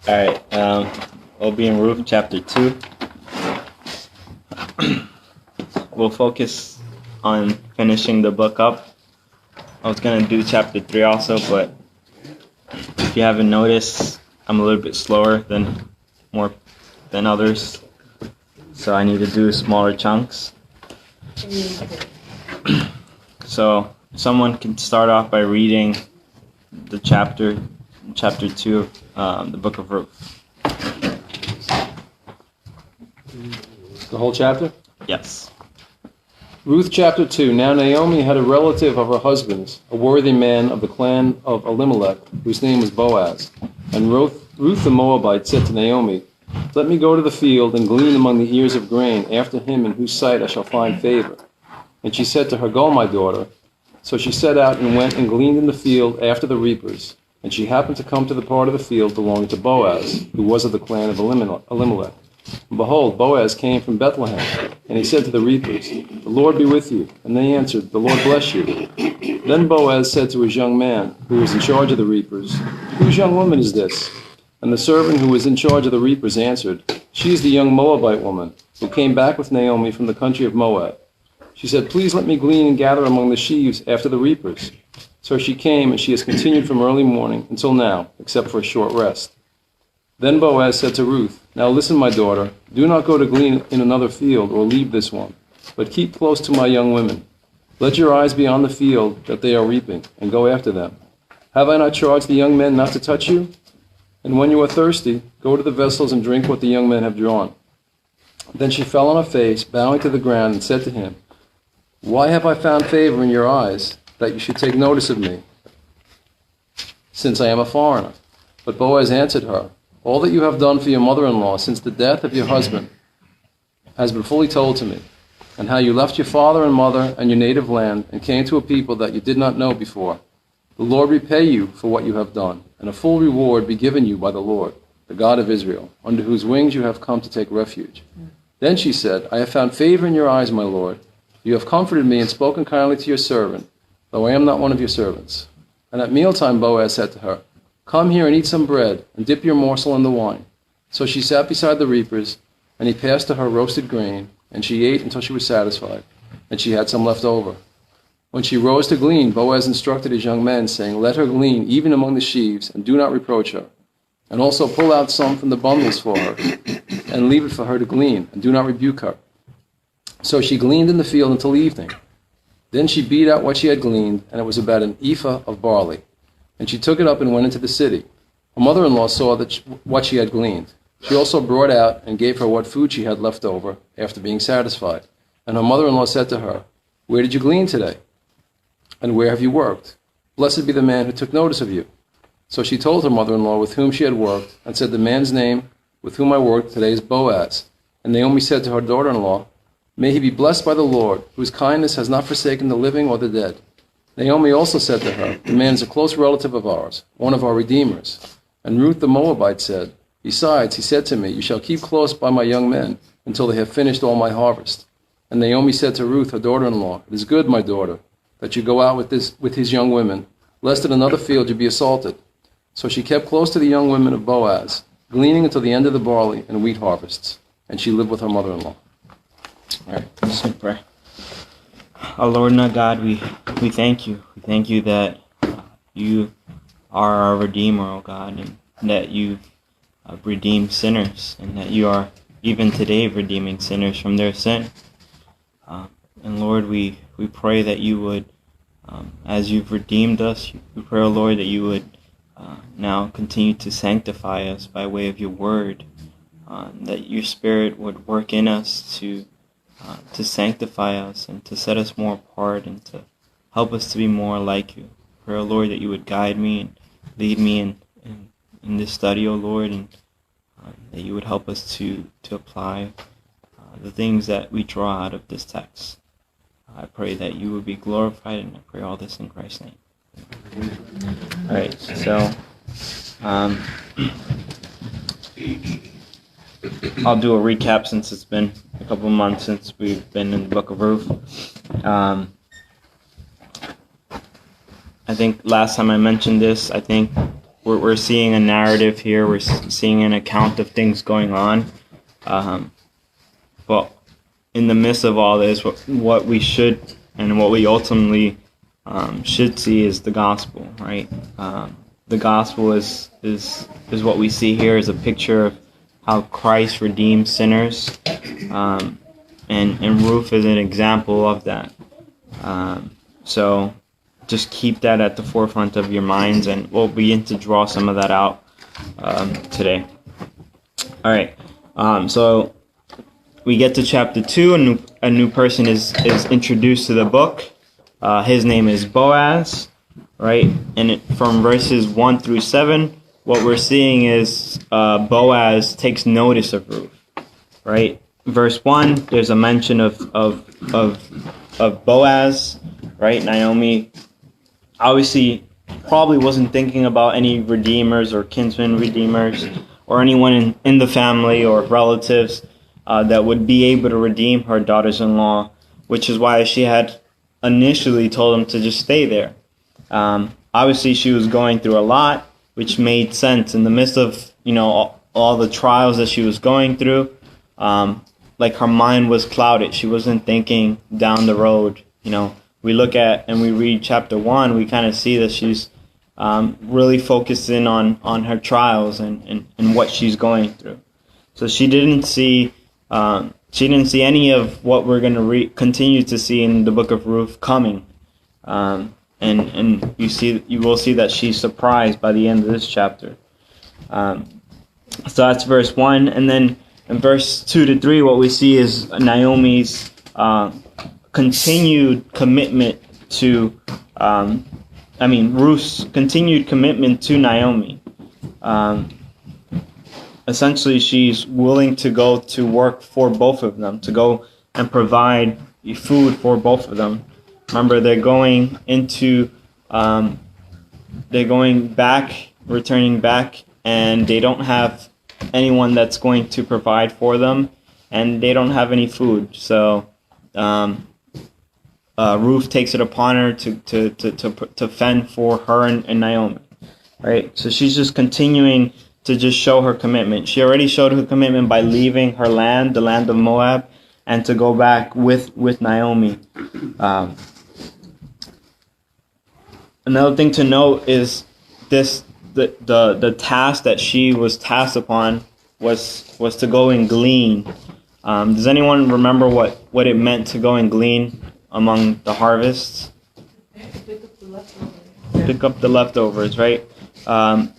All right, we'll be in Ruth chapter 2. We'll focus on finishing the book up. I was going to do chapter 3 also, but if you haven't noticed, I'm a little bit slower than others, so I need to do smaller chunks. So someone can start off by reading the chapter 2 of the book of Ruth. The whole chapter? Yes. Ruth chapter 2. Now Naomi had a relative of her husband's, a worthy man of the clan of Elimelech, whose name was Boaz. And Ruth the Moabite said to Naomi, "Let me go to the field and glean among the ears of grain after him in whose sight I shall find favor." And she said to her, "Go, my daughter." So she set out and went and gleaned in the field after the reapers. And she happened to come to the part of the field belonging to Boaz, who was of the clan of Elimelech. And behold, Boaz came from Bethlehem, and he said to the reapers, "The Lord be with you." And they answered, "The Lord bless you." Then Boaz said to his young man, who was in charge of the reapers, "Whose young woman is this?" And the servant who was in charge of the reapers answered, "She is the young Moabite woman, who came back with Naomi from the country of Moab. She said, 'Please let me glean and gather among the sheaves after the reapers.' So she came, and she has continued from early morning until now, except for a short rest." Then Boaz said to Ruth, "Now listen, my daughter, do not go to glean in another field or leave this one, but keep close to my young women. Let your eyes be on the field that they are reaping, and go after them. Have I not charged the young men not to touch you? And when you are thirsty, go to the vessels and drink what the young men have drawn." Then she fell on her face, bowing to the ground, and said to him, "Why have I found favor in your eyes, that you should take notice of me, since I am a foreigner?" But Boaz answered her, "All that you have done for your mother-in-law since the death of your husband has been fully told to me, and how you left your father and mother and your native land and came to a people that you did not know before. The Lord repay you for what you have done, and a full reward be given you by the Lord, the God of Israel, under whose wings you have come to take refuge." Then she said, "I have found favor in your eyes, my Lord. You have comforted me and spoken kindly to your servant, though I am not one of your servants." And at mealtime Boaz said to her, "Come here and eat some bread, and dip your morsel in the wine." So she sat beside the reapers, and he passed to her roasted grain, and she ate until she was satisfied, and she had some left over. When she rose to glean, Boaz instructed his young men, saying, "Let her glean even among the sheaves, and do not reproach her. And also pull out some from the bundles for her, and leave it for her to glean, and do not rebuke her." So she gleaned in the field until evening. Then she beat out what she had gleaned, and it was about an ephah of barley. And she took it up and went into the city. Her mother-in-law saw what she had gleaned. She also brought out and gave her what food she had left over after being satisfied. And her mother-in-law said to her, "Where did you glean today? And where have you worked? Blessed be the man who took notice of you." So she told her mother-in-law with whom she had worked, and said, "The man's name with whom I worked today is Boaz." And Naomi said to her daughter-in-law, "May he be blessed by the Lord, whose kindness has not forsaken the living or the dead." Naomi also said to her, "The man is a close relative of ours, one of our redeemers." And Ruth the Moabite said, "Besides, he said to me, 'You shall keep close by my young men until they have finished all my harvest.'" And Naomi said to Ruth, her daughter-in-law, "It is good, my daughter, that you go out with his young women, lest in another field you be assaulted." So she kept close to the young women of Boaz, gleaning until the end of the barley and wheat harvests. And she lived with her mother-in-law. All right, let's pray. Our Lord and our God, we thank you. We thank you that you are our Redeemer, O God, and that you redeem sinners, and that you are even today redeeming sinners from their sin. And Lord, we pray that you would, as you've redeemed us, we pray, O Lord, that you would now continue to sanctify us by way of your word, that your Spirit would work in us to sanctify us and to set us more apart and to help us to be more like you. Pray, O Lord, that you would guide me and lead me in this study, O Lord, and that you would help us to apply the things that we draw out of this text. I pray that you would be glorified, and I pray all this in Christ's name. All right, so I'll do a recap since it's been a couple months since we've been in the book of Ruth. I think last time I mentioned this, I think we're seeing a narrative here. We're seeing an account of things going on. But in the midst of all this, what we should and what we ultimately should see is the gospel, right? The gospel is what we see here is a picture of how Christ redeems sinners, and Ruth is an example of that. So just keep that at the forefront of your minds, and we'll begin to draw some of that out today. All right. So we get to chapter 2, a new person is introduced to the book. His name is Boaz, right? And from verses 1 through 7, what we're seeing is Boaz takes notice of Ruth, right? Verse 1, there's a mention of Boaz, right? Naomi obviously probably wasn't thinking about any redeemers or kinsman redeemers or anyone in the family or relatives that would be able to redeem her daughters-in-law, which is why she had initially told him to just stay there. Obviously, she was going through a lot, which made sense in the midst of all the trials that she was going through. Like her mind was clouded. She wasn't thinking down the road. We look at and we read chapter 1. We kind of see that she's really focusing on her trials and what she's going through. So she didn't see any of what we're going to continue to see in the book of Ruth coming. And you will see that she's surprised by the end of this chapter. So that's verse 1, and then in verse 2 to 3, what we see is Naomi's continued commitment to, Ruth's continued commitment to Naomi. Essentially, she's willing to go to work for both of them, to go and provide food for both of them. Remember, they're going returning back, and they don't have anyone that's going to provide for them, and they don't have any food. So Ruth takes it upon her to fend for her and Naomi, right? So she's just continuing to just show her commitment. She already showed her commitment by leaving her land, the land of Moab, and to go back with Naomi. Another thing to note is the task that she was tasked upon was to go and glean. Does anyone remember what it meant to go and glean among the harvests? Pick up the leftovers. Pick up the leftovers, right? The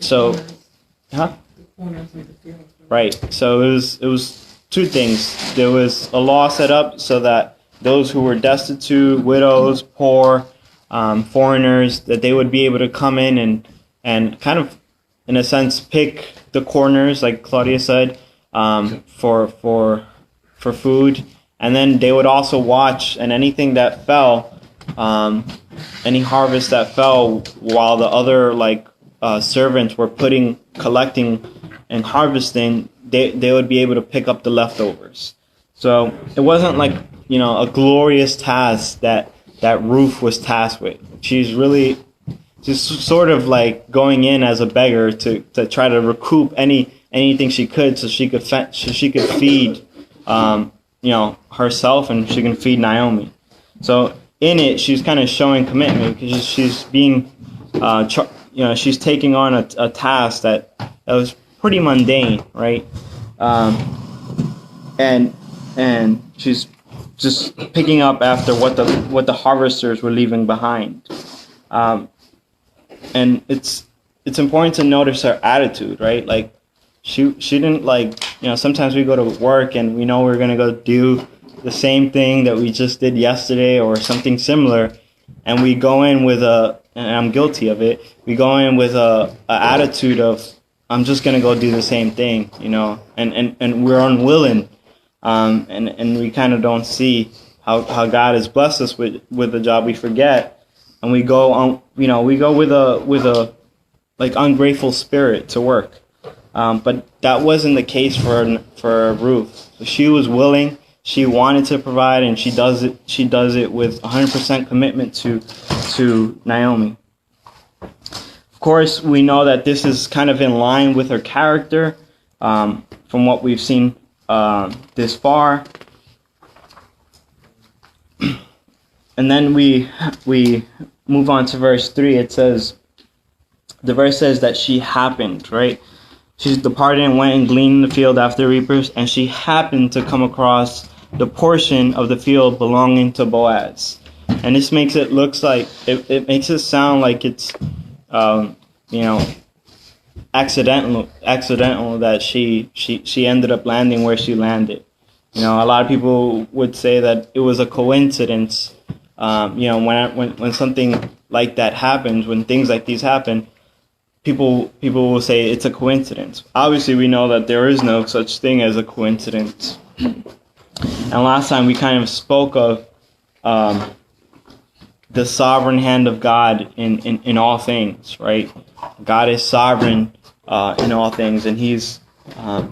corners of the field. Right. So it was two things. There was a law set up so that those who were destitute, widows, poor, foreigners, that they would be able to come in and kind of, in a sense, pick the corners, like Claudia said, for food, and then they would also watch, and anything that fell, any harvest that fell, while the other servants were collecting and harvesting, they would be able to pick up the leftovers. So it wasn't like a glorious task that Ruth was tasked with. She's really just sort of like going in as a beggar to try to recoup anything she could, so she could feed herself, and she can feed Naomi. So in it, she's kind of showing commitment because she's being she's taking on a task that was pretty mundane, right? And she's just picking up after what the harvesters were leaving behind. And it's important to notice her attitude, right? Like she didn't sometimes we go to work and we know we're gonna go do the same thing that we just did yesterday or something similar, and we go in with and I'm guilty of it, we go in with a attitude of, I'm just gonna go do the same thing, and we're unwilling, and we kind of don't see how God has blessed us with the job. We forget, and we go on, we go with a ungrateful spirit to work. But that wasn't the case for Ruth. She was willing. She wanted to provide, and she does it. She does it with 100% commitment to Naomi. Of course, we know that this is kind of in line with her character from what we've seen this far. And then we move on to verse 3. The verse says that she happened, right? She departed and went and gleaned in the field after reapers, and she happened to come across the portion of the field belonging to Boaz. And this makes it makes it sound like it's accidental that she ended up landing where she landed. A lot of people would say that it was a coincidence. When something like that happens, when things like these happen, people will say it's a coincidence. Obviously, we know that there is no such thing as a coincidence. And last time we kind of spoke of the sovereign hand of God in all things, right? God is sovereign in all things, and He's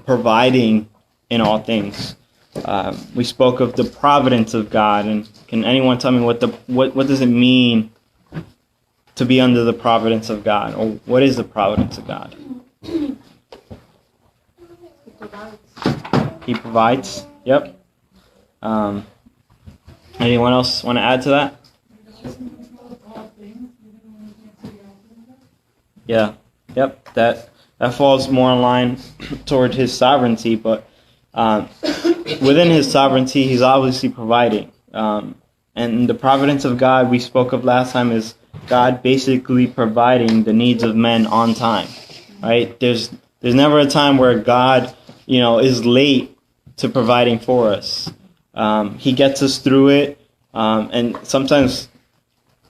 providing in all things. We spoke of the providence of God, and can anyone tell me what does it mean to be under the providence of God, or what is the providence of God? He provides. Yep. Anyone else want to add to that? Yeah. Yep. That falls more in line toward His sovereignty, but within His sovereignty, He's obviously providing. And the providence of God we spoke of last time is God basically providing the needs of men on time, right? There's never a time where God, is late to providing for us. He gets us through it, and sometimes,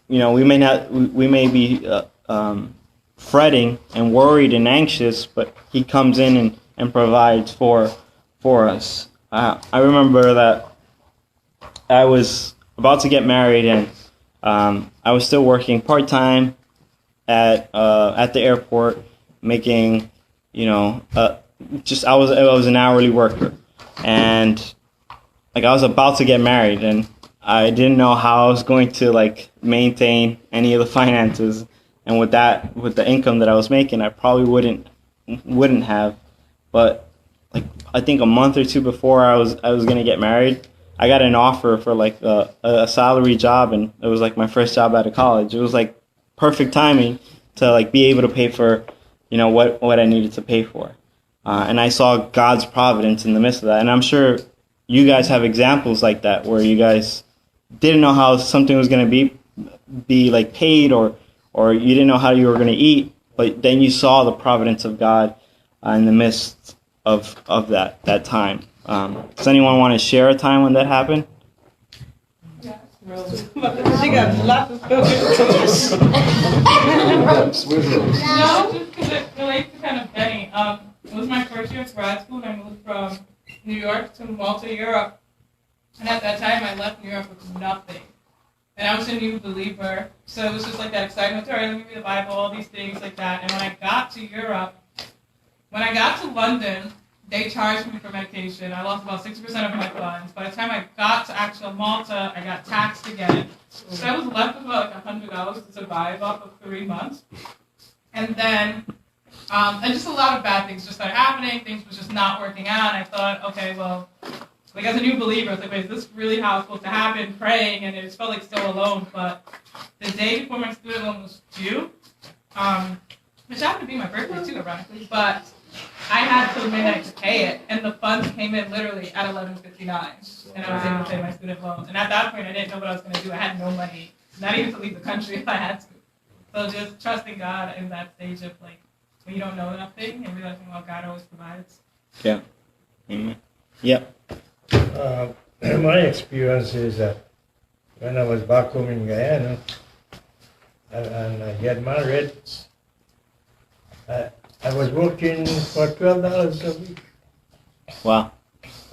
we may be fretting and worried and anxious, but He comes in and provides for us. I remember that I was about to get married, and I was still working part-time at the airport, making, I was an hourly worker, and I was about to get married, and I didn't know how I was going to maintain any of the finances, and with the income that I was making, I probably wouldn't have. But I think a month or two before I was going to get married, I got an offer for a salary job, and it was my first job out of college. It was perfect timing to be able to pay for what I needed to pay for, and I saw God's providence in the midst of that. And I'm sure you guys have examples like that where you guys didn't know how something was going to be paid, or you didn't know how you were going to eat, but then you saw the providence of God in the midst of that time. Does anyone want to share a time when that happened? Yeah, she got lots of stuff. No, just because it relates to kind of Benny. It was my first year of grad school, and I moved from New York to Malta, Europe. And at that time, I left New York with nothing. And I was a new believer, so it was just that excitement. All right, let me read the Bible, all these things like that. And when I got to Europe, when I got to London, they charged me for medication. I lost about 60% of my funds. By the time I got to actual Malta, I got taxed again. So I was left with about $100 to survive off of 3 months. And then, and just a lot of bad things just started happening. Things was just not working out. And I thought, okay, well, as a new believer, I was wait, is this really how it's supposed to happen? Praying, and it just felt so alone. But the day before my student loan was due, which happened to be my birthday too, ironically, but I had till midnight to pay it, and the funds came in literally at 11:59, and I was able to pay my student loan. And at that point, I didn't know what I was going to do. I had no money, not even to leave the country if I had to. So just trusting God in that stage of when you don't know nothing and realizing, well, God always provides. Yeah. Amen. Yep. My experience is that when I was back home in Guyana and I get married, I was working for $12 a week. Wow.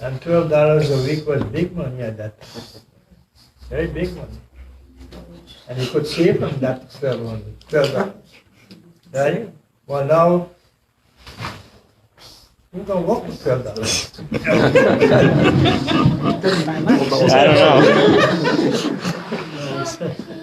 And $12 a week was big money at that time. Very big money. And you could save from that $12. Right? Well, now, you can work for $12. I don't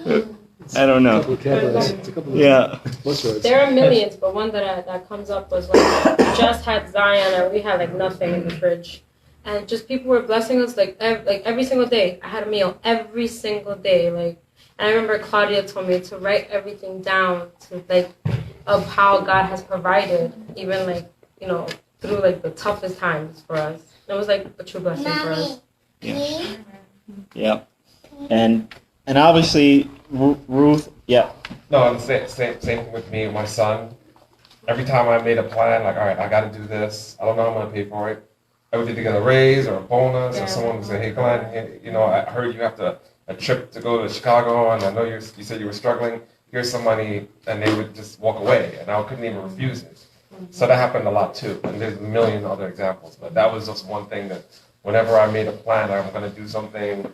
know. I don't know. Couple of cameras. It's a couple of Yeah. bus rides. There are millions, but one that comes up was when we just had Zion and we had like nothing in the fridge. And just people were blessing us like every single day. I had a meal every single day. Like, and I remember Claudia told me to write everything down to like of how God has provided, even like, you know, through like the toughest times for us. It was like a true blessing for us. Yeah. Yeah. And obviously Ruth. Yeah. No, the same thing with me and my son. Every time I made a plan, like, all right, I got to do this. I don't know how I'm going to pay for it. I would either get a raise or a bonus, or someone would say, hey, Glenn, you know, I heard you have a trip to go to Chicago, and I know you said you were struggling. Here's some money, and they would just walk away, and I couldn't even refuse it. So that happened a lot too, and there's a million other examples. But that was just one thing that whenever I made a plan, I'm going to do something,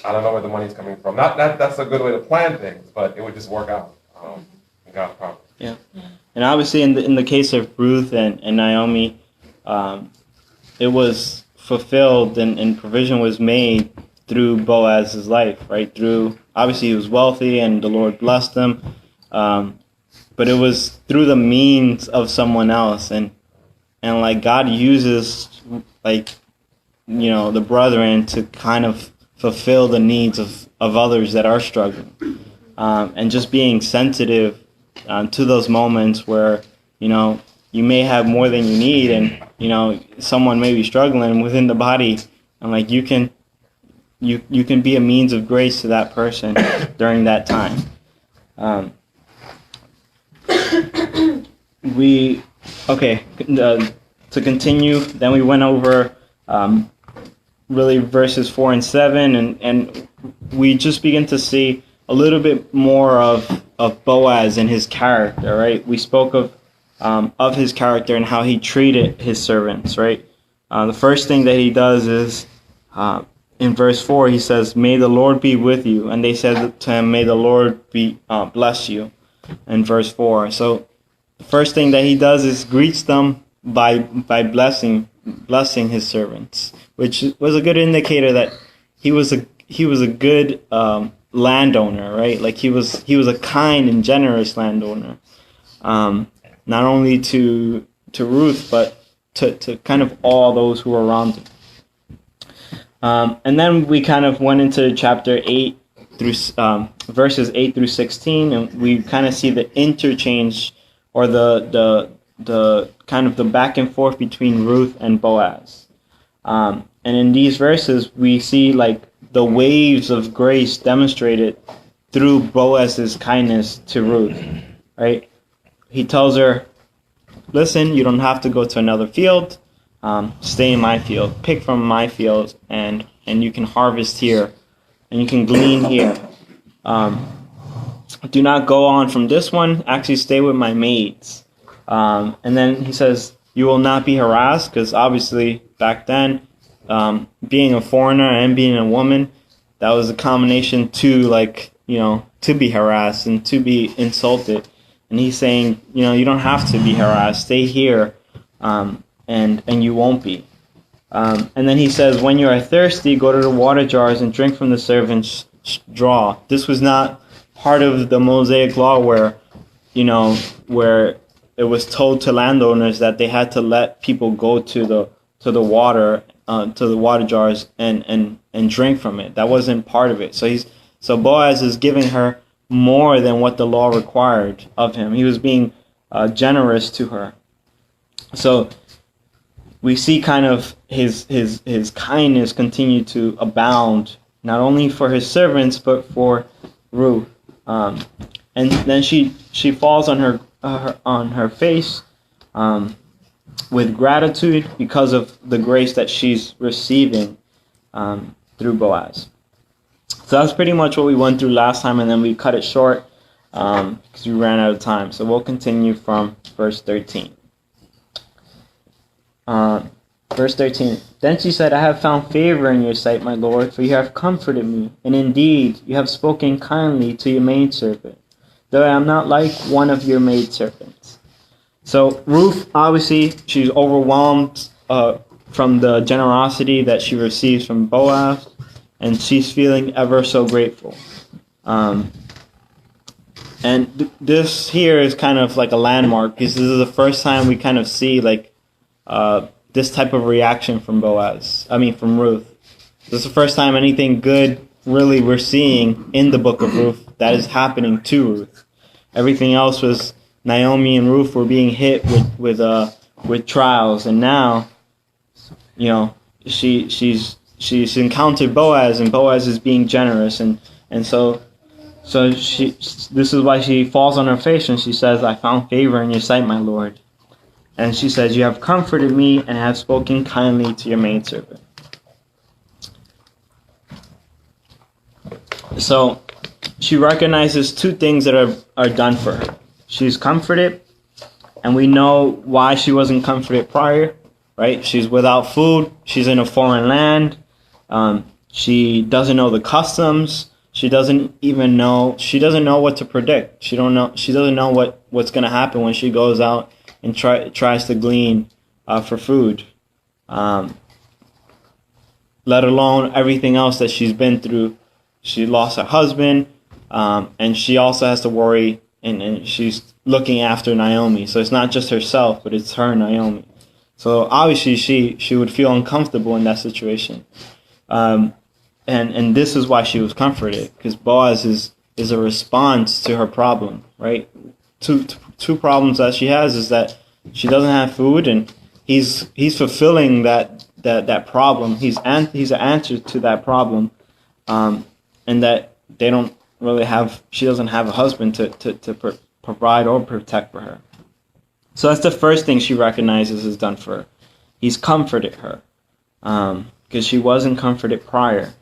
I don't know where the money's coming from. Not that's a good way to plan things, but it would just work out. And God's promise. Yeah. And obviously in the case of Ruth and Naomi, it was fulfilled and provision was made through Boaz's life, right? Through, obviously he was wealthy and the Lord blessed him, but it was through the means of someone else, and like God uses, like, you know, the brethren to kind of fulfill the needs of others that are struggling, and just being sensitive to those moments where, you know, you may have more than you need, and, you know, someone may be struggling within the body, and like you can be a means of grace to that person during that time. To continue, then we went over really verses 4 and 7, and we just begin to see a little bit more of Boaz and his character, right? We spoke of his character and how he treated his servants, right? The first thing that he does is, in verse 4, he says, "May the Lord be with you." And they said to him, "May the Lord bless you." In verse 4. So the first thing that he does is greets them by blessing his servants, which was a good indicator that he was a good landowner, right? Like he was a kind and generous landowner, not only to Ruth, but to kind of all those who were around him. And then we kind of went into chapter 8 through verses 8 through 16, and we kind of see the interchange, or the kind of the back and forth between Ruth and Boaz. And in these verses, we see like the waves of grace demonstrated through Boaz's kindness to Ruth, right? He tells her, "Listen, you don't have to go to another field. Stay in my field. Pick from my field, and you can harvest here, and you can glean here. Do not go on from this one. Actually, stay with my maids." And then he says, "You will not be harassed," because obviously back then, being a foreigner and being a woman, that was a combination to, like, you know, to be harassed and to be insulted. And he's saying, you know, you don't have to be harassed. Stay here, and you won't be. And then he says, "When you are thirsty, go to the water jars and drink from the servants' draw." This was not part of the Mosaic law where, you know, where it was told to landowners that they had to let people go to the water jars and drink from it. That wasn't part of it. So Boaz is giving her more than what the law required of him. He was being generous to her. So we see kind of his kindness continue to abound, not only for his servants but for Ruth. And then she falls on her face with gratitude because of the grace that she's receiving through Boaz. So that's pretty much what we went through last time, and then we cut it short because we ran out of time. So we'll continue from verse 13. Verse 13. "Then she said, 'I have found favor in your sight, my lord, for you have comforted me, and indeed you have spoken kindly to your maidservant, though I am not like one of your maidservants.'" So Ruth, obviously, she's overwhelmed from the generosity that she receives from Boaz, and she's feeling ever so grateful. And this here is kind of like a landmark because this is the first time we kind of see like this type of reaction from from Ruth. This is the first time anything good really we're seeing in the book of Ruth that is happening to Ruth. Everything else was Naomi and Ruth were being hit with trials, and now, you know, she's encountered Boaz, and Boaz is being generous, and so this is why she falls on her face and she says, "I found favor in your sight, my Lord." And she says, "You have comforted me and have spoken kindly to your maidservant." So she recognizes two things that are done for her. She's comforted, and we know why she wasn't comforted prior, right? She's without food. She's in a foreign land. She doesn't know the customs. She doesn't know what to predict. She doesn't know what's going to happen when she goes out and tries to glean for food. Let alone everything else that she's been through. She lost her husband, and she also has to worry, and she's looking after Naomi. So it's not just herself, but it's her and Naomi. So obviously she would feel uncomfortable in that situation. And this is why she was comforted, because Boaz is a response to her problem, right? Two problems that she has is that she doesn't have food, and he's fulfilling that problem. He's an answer to that problem, and that they don't really have. She doesn't have a husband to provide or protect for her. So that's the first thing she recognizes is done for her. He's comforted her, because she wasn't comforted prior.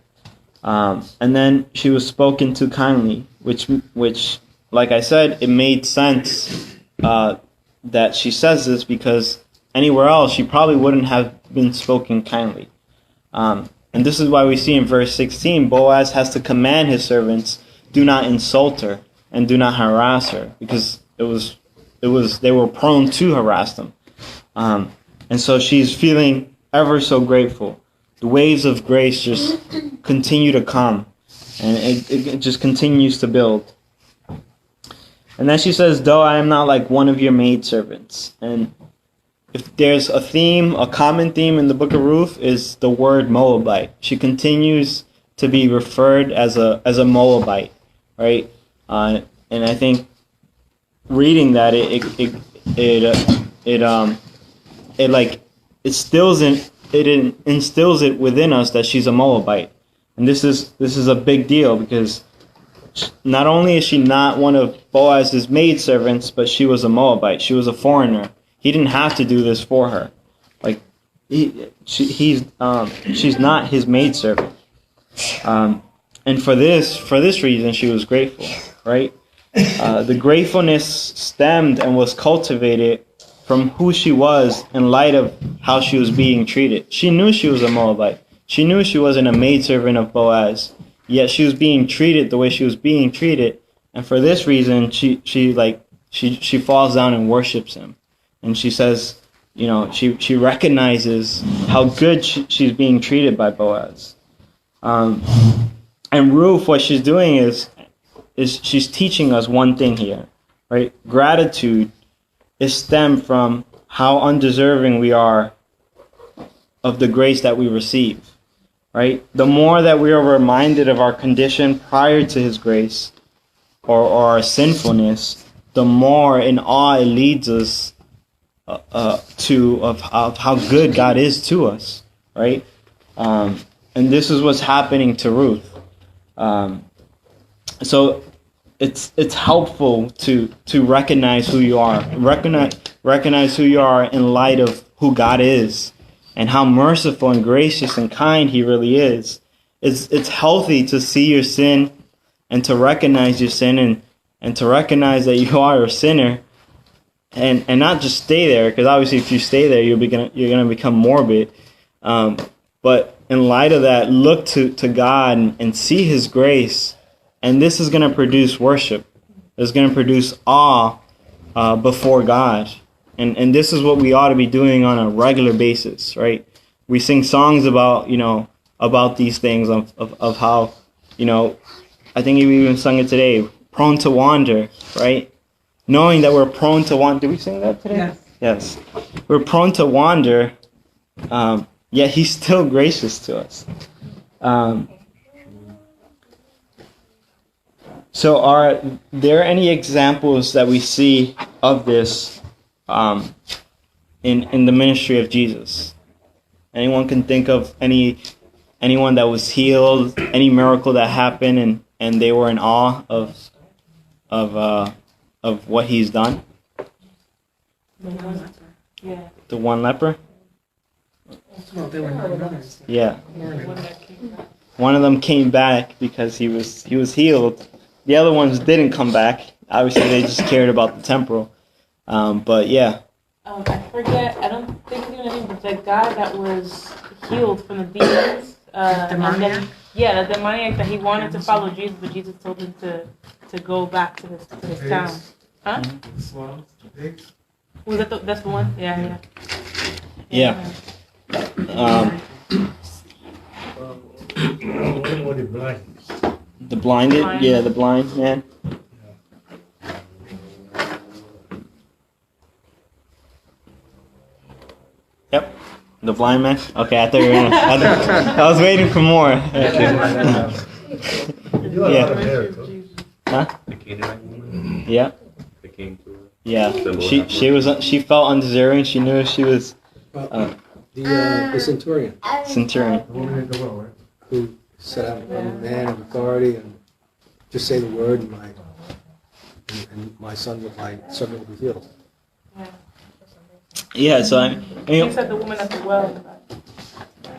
And then she was spoken to kindly, which, like I said, it made sense that she says this, because anywhere else she probably wouldn't have been spoken kindly. And this is why we see in verse 16, Boaz has to command his servants, do not insult her and do not harass her, because they were prone to harass them. And so she's feeling ever so grateful. The waves of grace just continue to come, and it just continues to build. And then she says, "Though I am not like one of your maidservants." And if there's a common theme in the book of Ruth, is the word Moabite. She continues to be referred as a Moabite, right? And I think reading that it instills it within us that she's a Moabite. And this is a big deal, because not only is she not one of Boaz's maidservants, but she was a Moabite. She was a foreigner. He didn't have to do this for her. Like she's not his maidservant. And for this reason, she was grateful, right? The gratefulness stemmed and was cultivated from who she was in light of how she was being treated. She knew she was a Moabite. She knew she wasn't a maidservant of Boaz, yet she was being treated the way she was being treated. And for this reason, she falls down and worships him. And she says, you know, she recognizes how good she's being treated by Boaz. And Ruth, what she's doing is she's teaching us one thing here, right? Gratitude is stemmed from how undeserving we are of the grace that we receive, right? The more that we are reminded of our condition prior to his grace or our sinfulness, the more in awe it leads us of how good God is to us, right? And this is what's happening to Ruth. So it's helpful to recognize who you are, recognize who you are in light of who God is and how merciful and gracious and kind he really is. It's healthy to see your sin and to recognize your sin and to recognize that you are a sinner, and not just stay there, because obviously if you stay there you're gonna become morbid. But in light of that, look to God and see his grace. And this is going to produce worship. It's going to produce awe before God. And this is what we ought to be doing on a regular basis, right? We sing songs about these things of how, I think you even sung it today, prone to wander, right? Knowing that we're prone to wander. Did we sing that today? Yes. Yes. We're prone to wander, yet he's still gracious to us. So are there any examples that we see of this in the ministry of Jesus? Anyone can think of anyone that was healed, any miracle that happened and they were in awe of what he's done? Yeah. The one leper? Well, they were not brothers. Yeah. One that came back. One of them came back because he was healed. The other ones didn't come back. Obviously, they just cared about the temporal. But yeah. I forget. I don't think he knew anything, but the guy that was healed from the demons. Demoniac? The demoniac that he wanted to follow Jesus, but Jesus told him to go back to his town. Huh? Was that that's the one? Yeah. Yeah. One with the blind. The blinded? Yeah, the blind man. Yep. The blind man? Okay, I thought you were gonna, I was waiting for more. You do a lot of miracles. Huh? The Canaanite woman Yeah. that came to her. Yeah. The Lord She felt undeserving. She knew she was The centurion centurion. The woman at the well, right? who said, I'm a man of authority, and just say the word, and my servant will be healed. Yeah, so I He mean, said the woman at the well.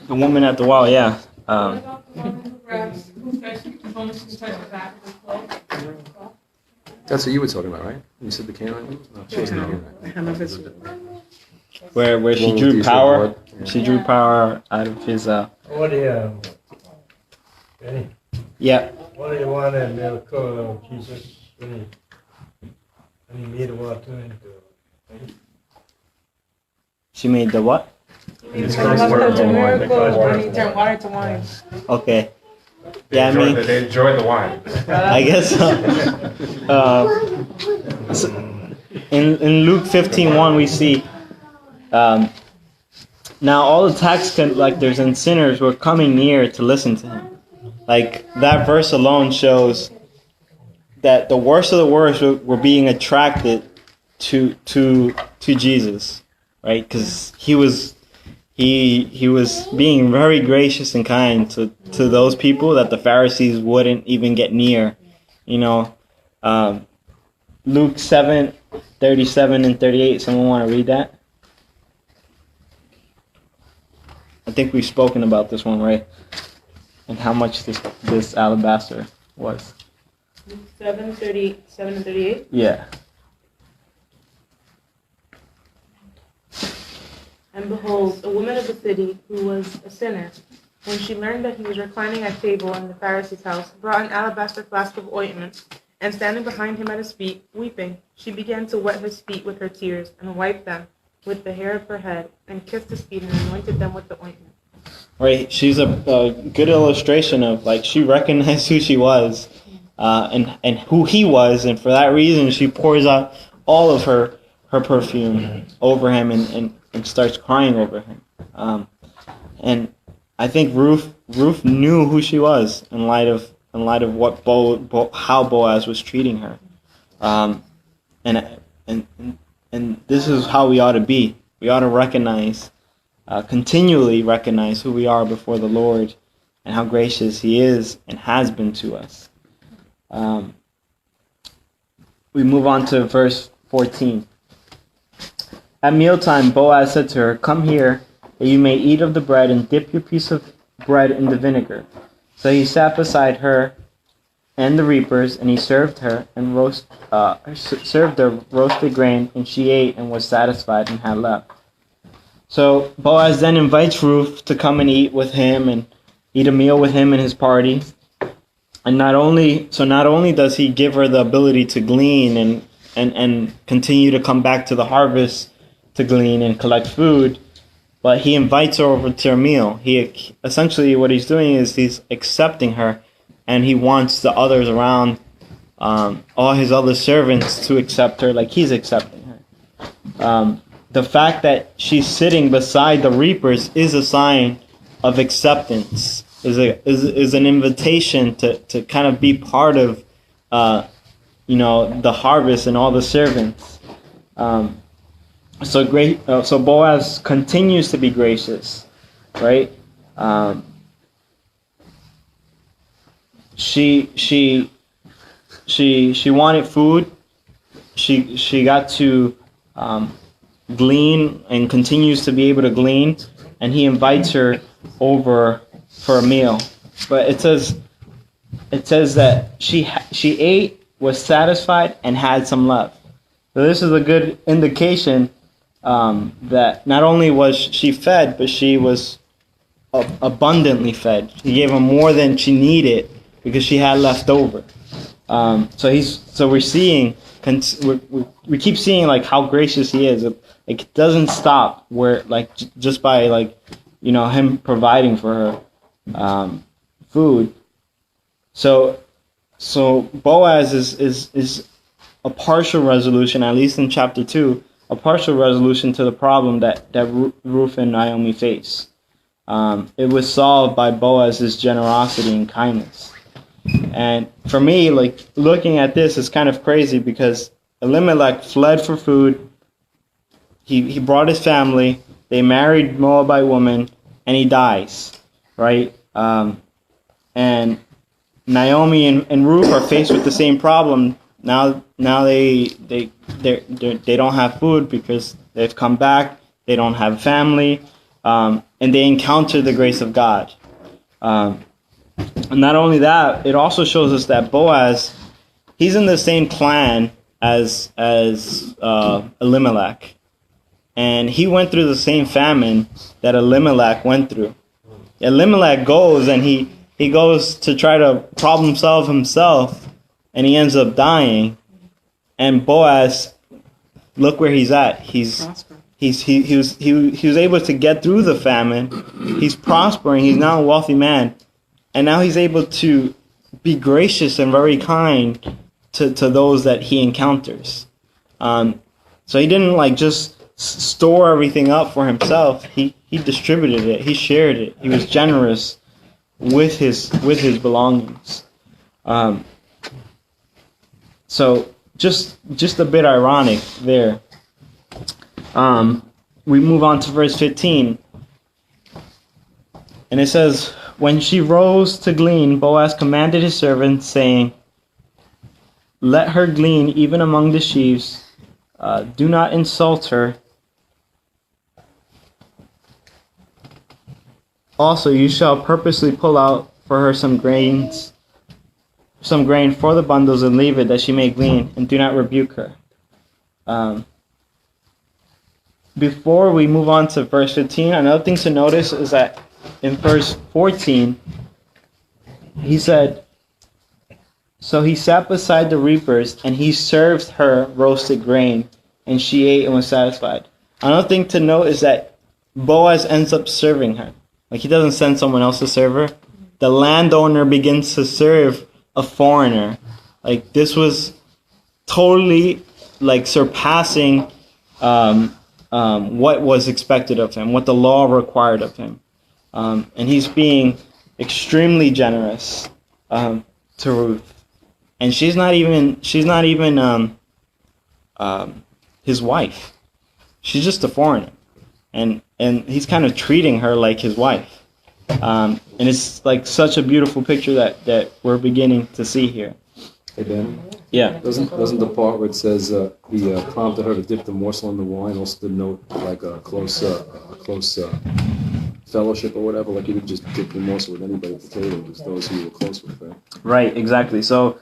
the woman at the well, yeah. What about the woman who grabs, who touched the back of his clothes? That's what you were talking about, right? You said the Canaanite woman? No, she wasn't the Canaanite. Where The she one with drew the power. blood. Yeah. She drew power out of his What do you, Benny? yeah. What do you want a miracle of Jesus when he made water into? She made the what? It's The miracles when he turned water to wine. Okay. They Yeah, I mean, they enjoyed the wine. I guess so in Luke 15:1 we see now all the tax collectors and sinners were coming near to listen to him. Like that verse alone shows that the worst of the worst were being attracted to Jesus, right? Because he was being very gracious and kind to those people that the Pharisees wouldn't even get near. You know, Luke 7:37 and 38. Someone want to read that? I think we've spoken about this one, right? And how much this alabaster was. 7:37 and 38. Yeah. And behold, a woman of the city, who was a sinner, when she learned that he was reclining at table in the Pharisee's house, brought an alabaster flask of ointment, and standing behind him at his feet, weeping, she began to wet his feet with her tears, and wiped them with the hair of her head, and kissed his feet, and anointed them with the ointment. Right. She's a good illustration of, like, she recognized who she was and who he was, and for that reason she pours out all of her perfume over him and starts crying over him. And I think Ruth knew who she was in light of what how Boaz was treating her. And this is how we ought to be. We ought to recognize, continually recognize who we are before the Lord and how gracious He is and has been to us. We move on to verse 14. At mealtime, Boaz said to her, "Come here, that you may eat of the bread and dip your piece of bread in the vinegar." So he sat beside her and the reapers, and he served her roasted grain, and she ate and was satisfied and had left. So Boaz then invites Ruth to come and eat with him and eat a meal with him and his party. And not only does he give her the ability to glean and continue to come back to the harvest to glean and collect food, but he invites her over to a meal. He essentially, what he's doing is he's accepting her, and he wants the others around all his other servants to accept her like he's accepting her. The fact that she's sitting beside the reapers is a sign of acceptance, is an invitation to kind of be part of the harvest and all the servants. So Boaz continues to be gracious, right? She wanted food. She got to glean and continues to be able to glean, and he invites her over for a meal. But it says that she ate, was satisfied, and had some left. So this is a good indication that not only was she fed, but she was abundantly fed. He gave her more than she needed because she had left over. So we're seeing, we keep seeing like how gracious he is. It doesn't stop where like just by like him providing for her food. So Boaz is a partial resolution, at least in chapter 2, a partial resolution to the problem that Ruth and Naomi face. It was solved by Boaz's generosity and kindness. And for me, like looking at this is kind of crazy because Elimelech fled for food. He brought his family. They married Moabite woman, and he dies, right? And Naomi and Ruth are faced with the same problem. Now they don't have food because they've come back. They don't have family, and they encounter the grace of God. And not only that, it also shows us that Boaz, he's in the same clan as Elimelech, and he went through the same famine that Elimelech went through. Elimelech goes and he goes to try to problem solve himself, and he ends up dying. And Boaz, look where he's at. He was able to get through the famine. He's prospering. He's now a wealthy man, and now he's able to be gracious and very kind to those that he encounters. So he didn't like just store everything up for himself. He distributed it. He shared it. He was generous with his belongings. So just a bit ironic there. We move on to verse 15, and it says, "When she rose to glean, Boaz commanded his servants, saying, 'Let her glean even among the sheaves. Do not insult her. Also, you shall purposely pull out for her some grain for the bundles, and leave it that she may glean, and do not rebuke her.'" Before we move on to verse 15, another thing to notice is that in verse 14, he said, "So he sat beside the reapers, and he served her roasted grain, and she ate and was satisfied." Another thing to note is that Boaz ends up serving her. Like, he doesn't send someone else to serve her. The landowner begins to serve a foreigner. Like, this was totally, like, surpassing what was expected of him, what the law required of him. And he's being extremely generous to Ruth. And she's not even his wife. She's just a foreigner. And he's kind of treating her like his wife. And it's like such a beautiful picture that we're beginning to see here. Hey Ben, Yeah. doesn't the part where it says he prompted her to dip the morsel in the wine also denote like a close fellowship or whatever? Like you didn't just dip the morsel with anybody at the table, just those who you were close with, right? Right, exactly. So,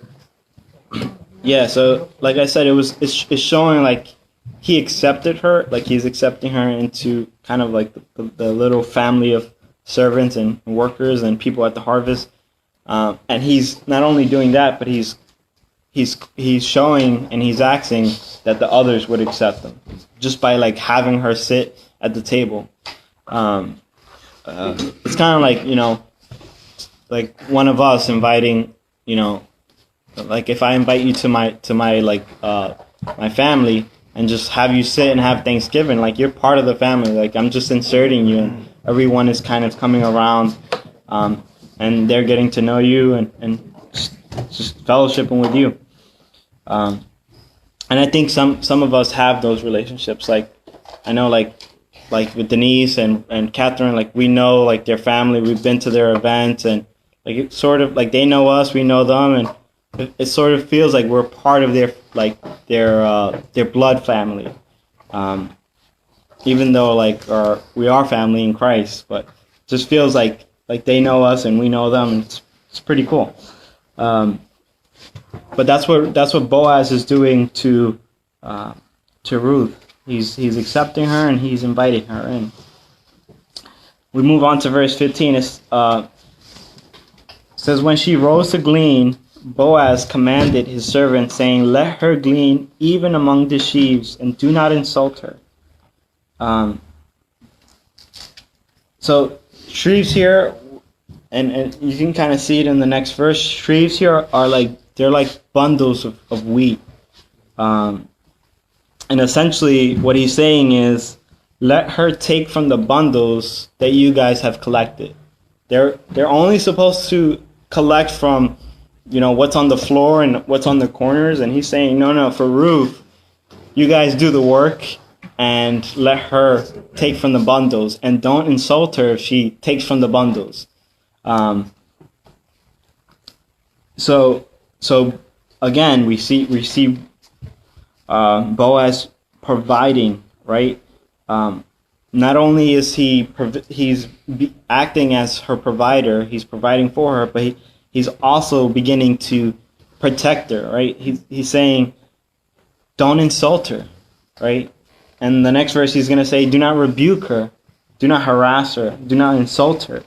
yeah, so like I said, it's showing like he accepted her, like he's accepting her into kind of like the little family of servants and workers and people at the harvest. And he's not only doing that, but he's showing and he's asking that the others would accept them just by like having her sit at the table. It's kind of like, like one of us inviting, like if I invite you to my like my family and just have you sit and have Thanksgiving, like you're part of the family. Like I'm just inserting you, and everyone is kind of coming around, and they're getting to know you and just fellowshipping with you. And I think some of us have those relationships. Like I know like with Denise and Catherine, like we know like their family. We've been to their events, and like it's sort of like they know us, we know them, and it sort of feels like we're part of their blood family. Even though like we are family in Christ, but it just feels like they know us and we know them. And it's pretty cool. But that's what Boaz is doing to Ruth. He's accepting her and he's inviting her in. We move on to verse 15. It says, when she rose to glean, Boaz commanded his servant, saying, let her glean even among the sheaves, and do not insult her. So sheaves here, and you can kind of see it in the next verse. Sheaves here are they're like bundles of wheat. And essentially what he's saying is, let her take from the bundles that you guys have collected. They're only supposed to collect from, what's on the floor and what's on the corners. And he's saying, no, for Ruth, you guys do the work and let her take from the bundles, and don't insult her if she takes from the bundles. So again, we see Boaz providing, right? Not only is he's acting as her provider, he's providing for her, but he's also beginning to protect her, right? He's saying, don't insult her, right? And the next verse he's going to say, do not rebuke her, do not harass her, do not insult her,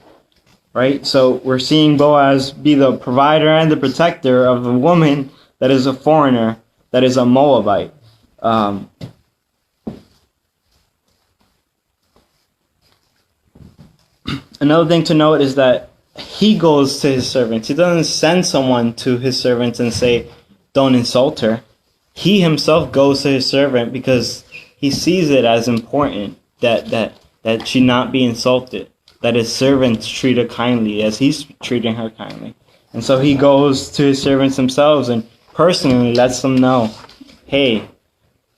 right? So we're seeing Boaz be the provider and the protector of a woman that is a foreigner, that is a Moabite. Another thing to note is that he goes to his servants. He doesn't send someone to his servants and say, don't insult her. He himself goes to his servant because he sees it as important that she not be insulted, that his servants treat her kindly as he's treating her kindly. And so he goes to his servants themselves and personally lets them know, hey,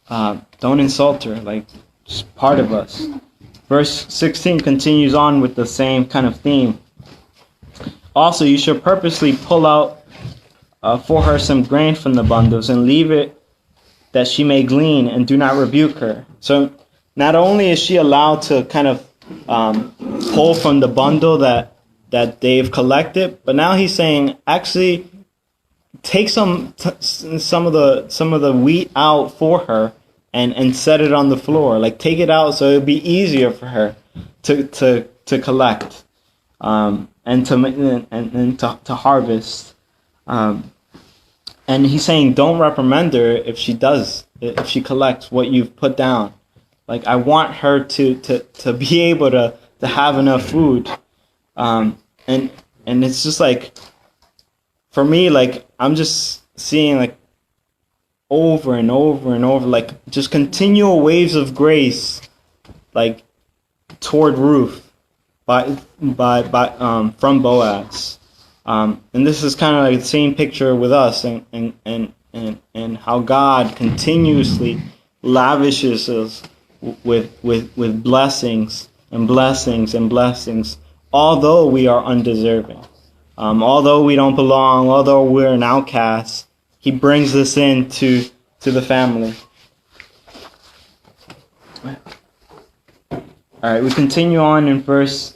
don't insult her, like, she's part of us. Verse 16 continues on with the same kind of theme. Also, you should purposely pull out for her some grain from the bundles and leave it that she may glean, and do not rebuke her. So not only is she allowed to kind of pull from the bundle that they've collected, but now he's saying, actually, take some of the wheat out for her and set it on the floor. Like, take it out so it'll be easier for her to collect and to harvest. And he's saying, don't reprimand her if she collects what you've put down. Like, I want her to be able to have enough food. And it's just like, for me, like, I'm just seeing like over and over and over, like just continual waves of grace, like toward Ruth from Boaz. And this is kind of like the same picture with us, and how God continuously lavishes us with blessings and blessings and blessings, although we are undeserving, although we don't belong, although we're an outcast. He brings us into the family. All right, we continue on in verse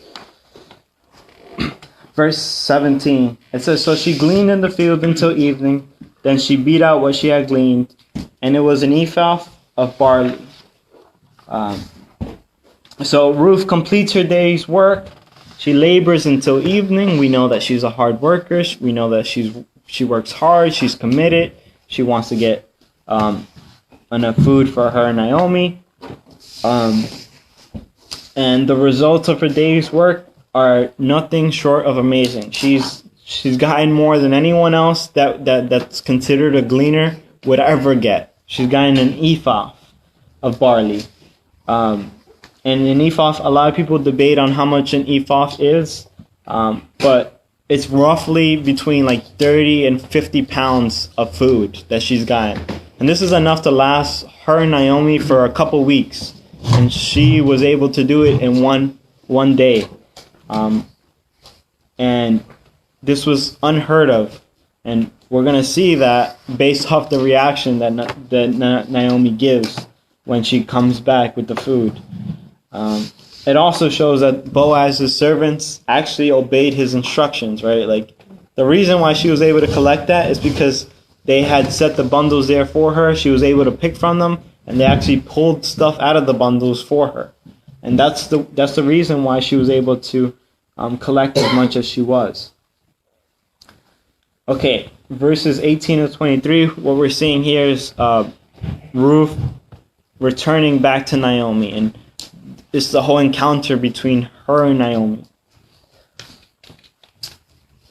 17. It says, so she gleaned in the field until evening. Then she beat out what she had gleaned, and it was an ephah of barley. So Ruth completes her day's work. She labors until evening. We know that she's a hard worker. We know that she works hard. She's committed. She wants to get enough food for her and Naomi. And the results of her day's work are nothing short of amazing. She's She's gotten more than anyone else that's considered a gleaner would ever get. She's gotten an ephah of barley. And an ephah, a lot of people debate on how much an ephah is, but it's roughly between like 30 and 50 pounds of food that she's gotten. And this is enough to last her and Naomi for a couple weeks. And she was able to do it in one day. And this was unheard of. And we're going to see that based off the reaction that Naomi gives when she comes back with the food. It also shows that Boaz's servants actually obeyed his instructions, right? Like, the reason why she was able to collect that is because they had set the bundles there for her. She was able to pick from them, and they actually pulled stuff out of the bundles for her. And that's the reason why she was able to collect as much as she was. Okay, verses 18 to 23, what we're seeing here is Ruth returning back to Naomi, and it's the whole encounter between her and Naomi.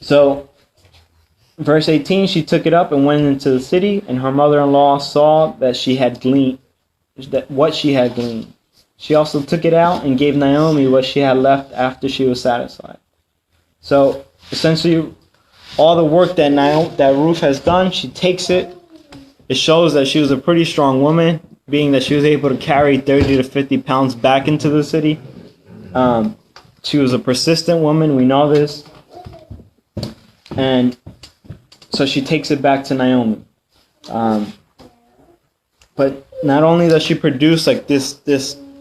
So, verse 18, she took it up and went into the city, and her mother-in-law saw that she had gleaned, what she had gleaned. She also took it out and gave Naomi what she had left after she was satisfied. So, essentially, all the work that Ruth has done, she takes it. It shows that she was a pretty strong woman, being that she was able to carry 30 to 50 pounds back into the city. She was a persistent woman, we know this. And so she takes it back to Naomi. But not only does she produce like this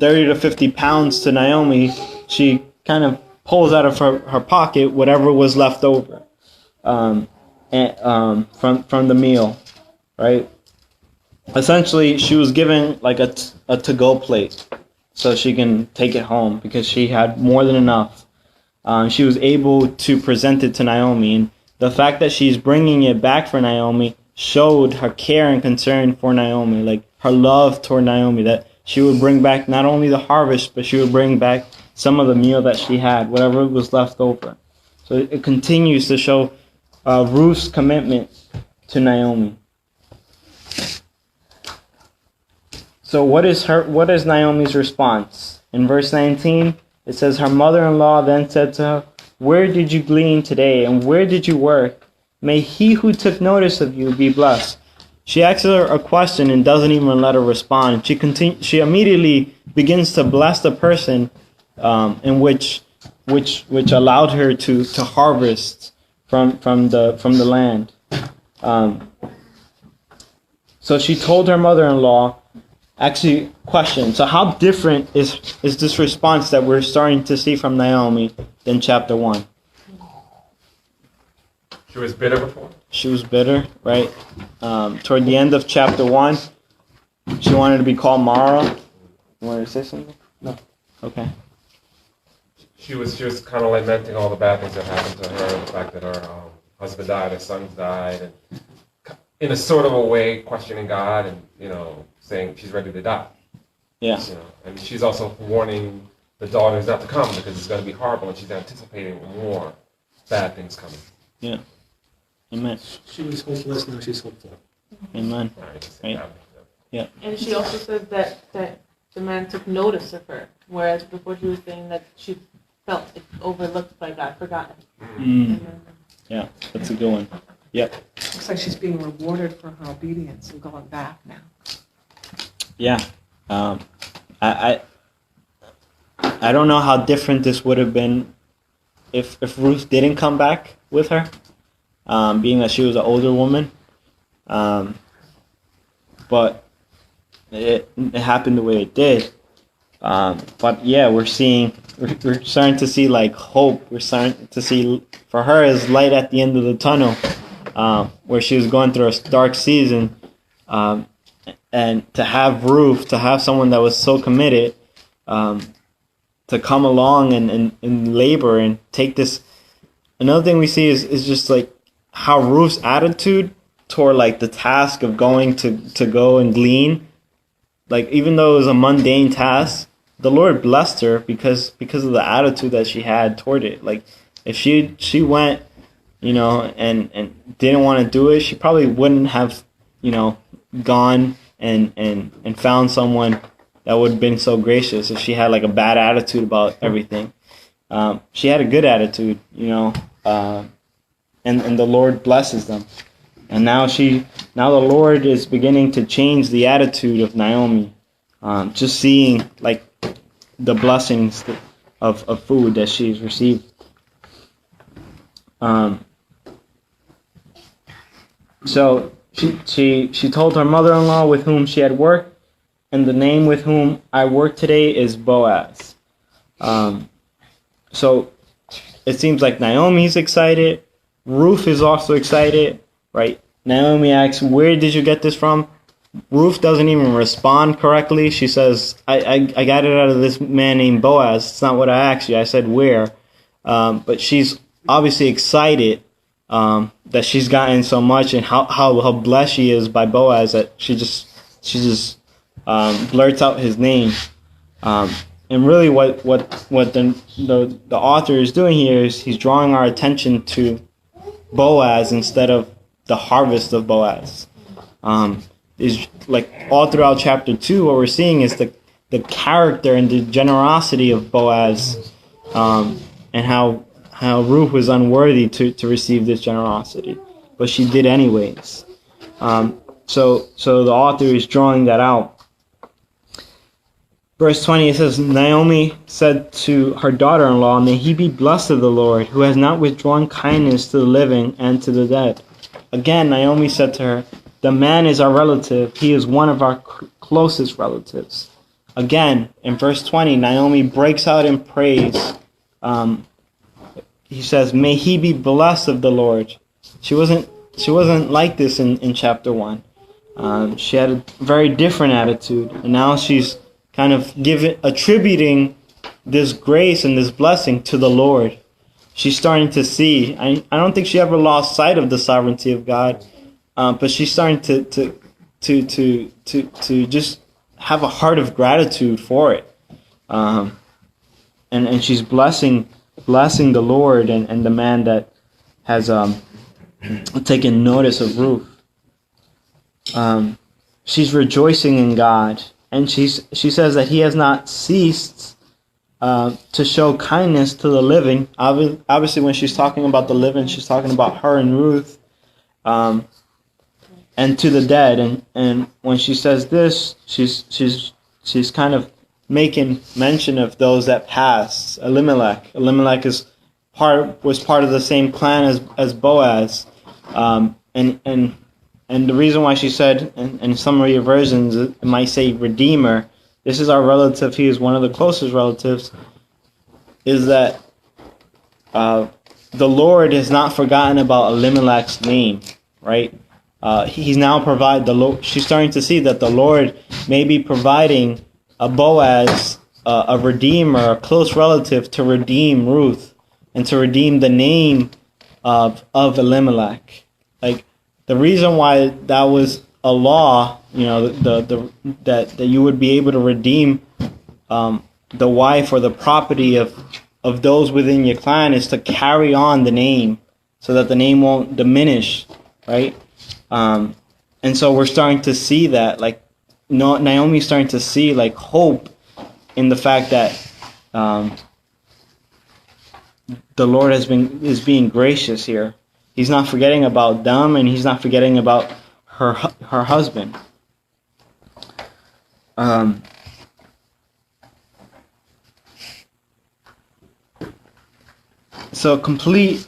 30 to 50 pounds to Naomi, she kind of pulls out of her pocket whatever was left over from the meal, right? Essentially, she was given like a to-go plate so she can take it home because she had more than enough. She was able to present it to Naomi, and the fact that she's bringing it back for Naomi showed her care and concern for Naomi, like her love toward Naomi, that she would bring back not only the harvest, but she would bring back some of the meal that she had, whatever was left over. So it continues to show Ruth's commitment to Naomi. So what is Naomi's response? In verse 19, it says, her mother-in-law then said to her, where did you glean today, and where did you work? May he who took notice of you be blessed. She asks her a question and doesn't even let her respond. She immediately begins to bless the person in which allowed her to harvest from the land. So she told her mother-in-law, actually, question. So how different is this response that we're starting to see from Naomi than chapter 1? She was bitter before? She was bitter, right? Toward the end of chapter 1, she wanted to be called Mara. You wanted to say something? No. Okay. She was kind of lamenting all the bad things that happened to her, the fact that her husband died, her sons died, and in a sort of a way questioning God and, saying she's ready to die. Yeah. And she's also warning the daughters not to come because it's going to be horrible, and she's anticipating more bad things coming. Yeah. Amen. She was hopeless, now she's hopeful. Amen. Right. Yeah. And she also said that the man took notice of her, whereas before she was saying that she felt overlooked by God, forgotten. Yeah, that's a good one. Yep. Looks like she's being rewarded for her obedience and going back now. Yeah. I don't know how different this would have been if Ruth didn't come back with her, being that she was an older woman. But it happened the way it did. But yeah, we're starting to see like hope. We're starting to see for her is light at the end of the tunnel, where she was going through a dark season. And to have Ruth, to have someone that was so committed, to come along and labor and take this. Another thing we see is just like how Ruth's attitude toward like the task of going to go and glean, like even though it was a mundane task, the Lord blessed her because of the attitude that she had toward it. Like if she went and didn't want to do it, she probably wouldn't have, gone and found someone that would have been so gracious if she had like a bad attitude about everything. She had a good attitude, and the Lord blesses them. And now the Lord is beginning to change the attitude of Naomi, just seeing like the blessings of food that she's received. So she told her mother-in-law with whom she had worked, and the name with whom I work today is Boaz. So it seems like Naomi's excited. Ruth is also excited, right? Naomi asks, "Where did you get this from?" Ruth doesn't even respond correctly. She says, I got it out of this man named Boaz. It's not what I asked you. I said where. But she's obviously excited that she's gotten so much, and how blessed she is by Boaz that she just blurts out his name. And really what the author is doing here is he's drawing our attention to Boaz instead of the harvest of Boaz. Is like all throughout chapter 2, what we're seeing is the character and the generosity of Boaz, and how Ruth was unworthy to receive this generosity, but she did anyways. So the author is drawing that out. Verse 20, it says, Naomi said to her daughter-in-law, "May he be blessed of the Lord, who has not withdrawn kindness to the living and to the dead." Again, Naomi said to her, "The man is our relative. He is one of our closest relatives." Again, in verse 20, Naomi breaks out in praise. He says, "May he be blessed of the Lord." She wasn't like this in chapter 1. She had a very different attitude, and now she's kind of attributing this grace and this blessing to the Lord. She's starting to see. I don't think she ever lost sight of the sovereignty of God, but she's starting to just have a heart of gratitude for it, and she's blessing the Lord and the man that has taken notice of Ruth. She's rejoicing in God, and she says that He has not ceased to show kindness to the living. Obviously, when she's talking about the living, she's talking about her and Ruth, and to the dead. And when she says this, she's kind of making mention of those that passed. Elimelech was part of the same clan as Boaz, and the reason why she said, in some of your versions, it might say Redeemer, this is our relative, he is one of the closest relatives, is that the Lord has not forgotten about Elimelech's name, right? He's now she's starting to see that the Lord may be providing a Boaz, a redeemer, a close relative to redeem Ruth and to redeem the name of Elimelech. Like, the reason why that was a law, that you would be able to redeem the wife or the property of those within your clan is to carry on the name so that the name won't diminish, right? And so we're starting to see that, like, Naomi's starting to see like hope in the fact that the Lord is being gracious here. He's not forgetting about them, and He's not forgetting about her husband. So complete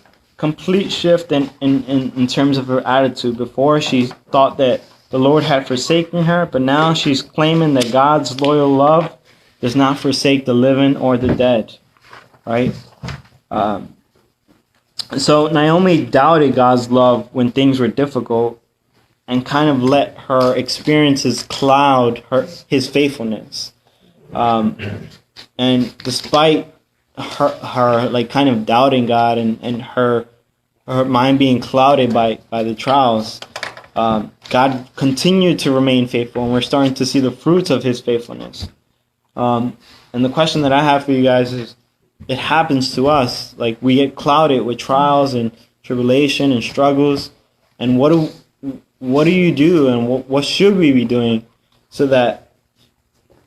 shift in terms of her attitude. Before, she thought that the Lord had forsaken her, but now she's claiming that God's loyal love does not forsake the living or the dead, right? So Naomi doubted God's love when things were difficult and kind of let her experiences cloud His faithfulness. And despite her like kind of doubting God and her mind being clouded by the trials, God continued to remain faithful, and we're starting to see the fruits of His faithfulness. And the question that I have for you guys is, it happens to us. Like, we get clouded with trials and tribulation and struggles, and what do you do, and what should we be doing so that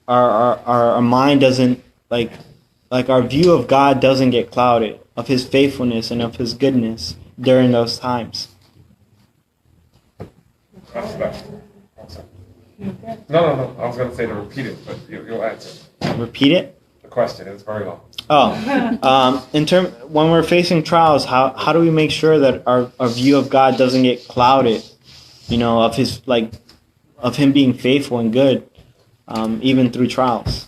our mind doesn't like our view of God doesn't get clouded, of His faithfulness and of His goodness during those times. No. I was going to say to repeat it, but you'll answer. Repeat it. The question is very long. When we're facing trials, how do we make sure that our view of God doesn't get clouded, of His of Him being faithful and good, even through trials?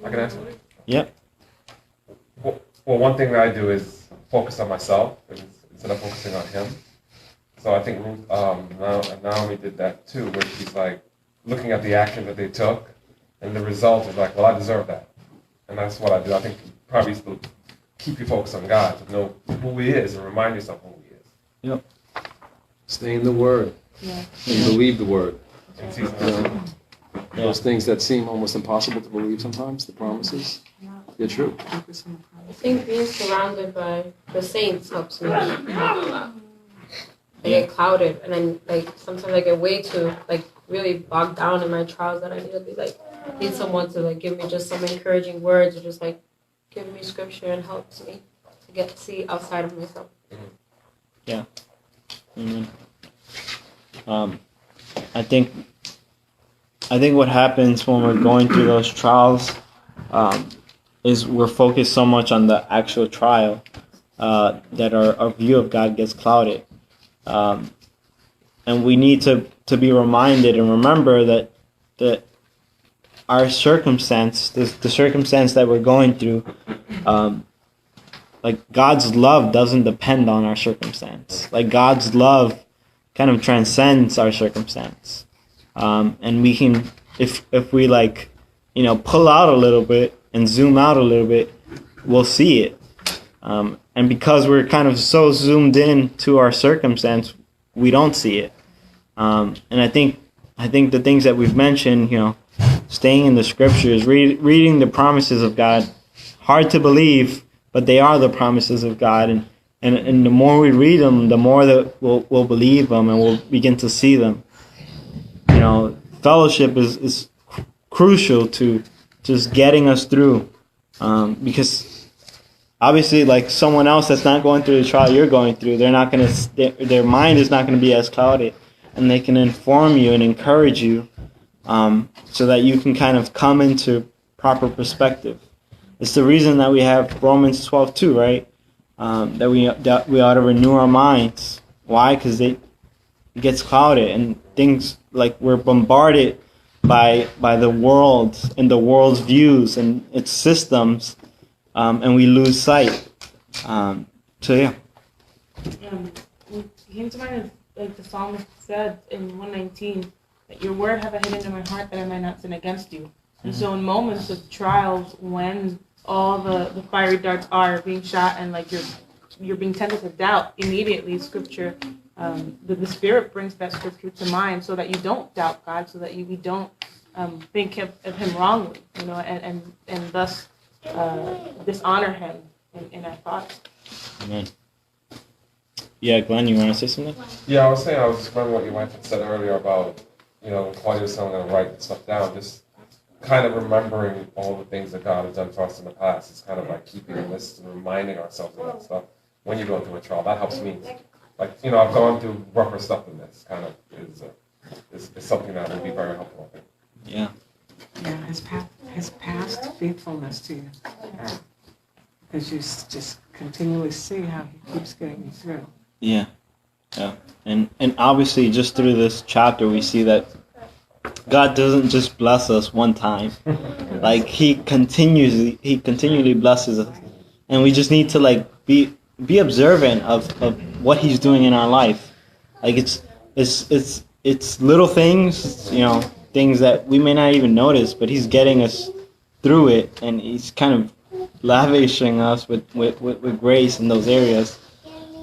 I can answer. Yep. Well, one thing that I do is focus on myself instead of focusing on Him. So I think Ruth, Naomi did that too, where she's like looking at the action that they took, and the result is like, well, I deserve that. And that's what I do. I think probably to keep you focused on God, to know who He is and remind yourself who He is. Yep. Stay in the Word. Yeah. And believe the Word. And see Those things that seem almost impossible to believe sometimes, the promises, they're true. Focus on the I promise. think being surrounded by the saints helps me a lot. I get clouded, and then sometimes I get way too really bogged down in my trials that I need to be need someone to give me just some encouraging words, or just give me scripture and helps me to see outside of myself. Yeah. Amen. I think what happens when we're going through those trials is we're focused so much on the actual trial that our view of God gets clouded. And we need to be reminded and remember that our circumstance, the circumstance that we're going through, God's love doesn't depend on our circumstance. God's love kind of transcends our circumstance. And we can, if we pull out a little bit and zoom out a little bit, we'll see it. And because we're kind of so zoomed in to our circumstance, we don't see it. And I think the things that we've mentioned, staying in the scriptures, reading the promises of God, hard to believe, but they are the promises of God. And the more we read them, the more that we'll believe them and we'll begin to see them. Fellowship is crucial to just getting us through, because obviously, someone else that's not going through the trial you're going through, their mind is not going to be as clouded, and they can inform you and encourage you, so that you can kind of come into proper perspective. It's the reason that we have Romans 12:2, right? That we ought to renew our minds. Why? Because it gets clouded, and things we're bombarded by the world and the world's views and its systems. And we lose sight. So yeah. It came to mind as the psalmist said in 119, that your word have I hidden in my heart that I might not sin against you. And so in moments of trials, when all the fiery darts are being shot and you're being tempted to doubt, immediately Scripture, the Spirit brings that Scripture to mind so that you don't doubt God, so that we don't think of Him wrongly, and thus dishonor Him in our thoughts. Amen. Yeah, Glenn, you want to say something? Yeah, I was explaining what your wife had said earlier about, when Claudia was telling her to write stuff down, just kind of remembering all the things that God has done for us in the past. It's kind of like keeping a list and reminding ourselves of that stuff when you're going through a trial. That helps me. I've gone through rougher stuff than this. Kind of is something that will be very helpful, I think. Yeah. Yeah, his past faithfulness to you. Because you just continually see how He keeps getting you through. Yeah. Yeah. And obviously, just through this chapter, we see that God doesn't just bless us one time. He continually blesses us, and we just need to be observant of what He's doing in our life. It's little things, things that we may not even notice, but He's getting us through it, and He's kind of lavishing us with grace in those areas.